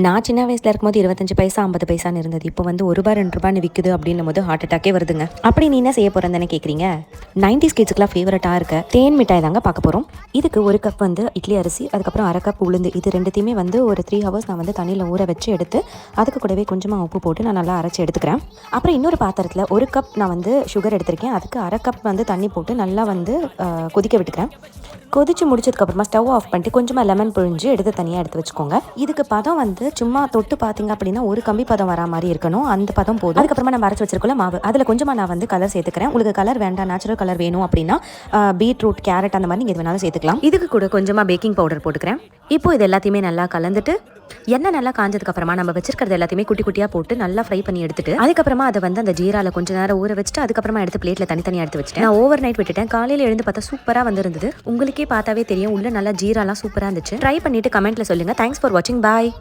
நான் சின்ன வயசில் இருக்கும்போது 25 பைசா 50 பைசான்னு இருந்தது. இப்போ வந்து ரூ. 1 2 விற்குது அப்படின்னும் போது ஹார்ட் அட்டாக்கே வருதுங்க. அப்படி நீ என்ன செய்ய போகிறேன்னு தானே கேட்குறீங்க. 90s கிட்ஸுக்குலாம் ஃபேவரட்டாக இருக்க தேன் மிட்டாய் தாங்க பார்க்க போகிறோம். இதுக்கு 1 கப் வந்து இட்லி அரிசி, அதுக்கப்புறம் 1/2 கப் உளுந்து, இது ரெண்டுத்தையுமே வந்து ஒரு 3 ஹவர்ஸ் நான் வந்து தண்ணியில் ஊற வச்சு எடுத்து அதுக்கு கூடவே கொஞ்சமாக உப்பு போட்டு நான் நல்லா அரைச்சி எடுத்துக்கிறேன். அப்புறம் இன்னொரு பாத்திரத்தில் 1 கப் நான் வந்து சுகர் எடுத்திருக்கேன். அதுக்கு 1/2 கப் வந்து தண்ணி போட்டு நல்லா வந்து கொதிக்க விட்டுக்கிறேன். கொதிச்சு முடிச்சதுக்கப்புறமா ஸ்டவ் ஆஃப் பண்ணிட்டு கொஞ்சமாக லெமன் புழிஞ்சு எடுத்து தனியாக எடுத்து வச்சுக்கோங்க. இதுக்கு பதம் வந்து சும்மா தொட்டு பார்த்தீங்க அப்படின்னா ஒரு கம்பி பதம் வரா மாதிரி இருக்கணும். அந்த பதம் போதும். அதுக்கப்புறமா நம்ம அரைச்சி வச்சிருக்கோம்ல மாவு, அதில் கொஞ்சமாக நான் வந்து கலர் சேர்த்துக்கிறேன். உங்களுக்கு கலர் வேண்டாம், நேச்சுரல் கலர் வேணும் அப்படின்னா பீட்ரூட், கேரட் அந்த மாதிரி நீங்கள் எது வேணாலும் சேர்த்துக்கலாம். இதுக்கு கூட கொஞ்சமாக பேக்கிங் பவுடர் போட்டுக்கிறேன். இப்போ இது எல்லாத்தையுமே நல்லா கலந்துட்டு எண்ணெய் நல்லா காஞ்சதுக்கு அப்புறமா நம்ம வச்சிருக்கிறது எல்லாத்தையுமே குட்டி குட்டியாக போட்டு நல்லா ஃப்ரை பண்ணி எடுத்துட்டு அதுக்கப்புறமா அதை வந்து அந்த ஜீரால கொஞ்ச நேரம் ஊற வச்சுட்டு அதுக்கப்புறமா எடுத்து பிளேட்ல தனித்தனியாக எடுத்து வச்சுட்டேன். நான் ஓவர் நைட் விட்டுட்டேன். காலையில் எழுந்து பார்த்தா சூப்பராக வந்திருந்தது. உங்களுக்கே பார்த்தாவே தெரியும், உள்ள நல்லா ஜீராலாம் சூப்பராக இருந்துச்சு. ட்ரை பண்ணிட்டு கமெண்ட்ல சொல்லுங்க. தேங்க்ஸ் ஃபார் வாட்சிங். பாய்.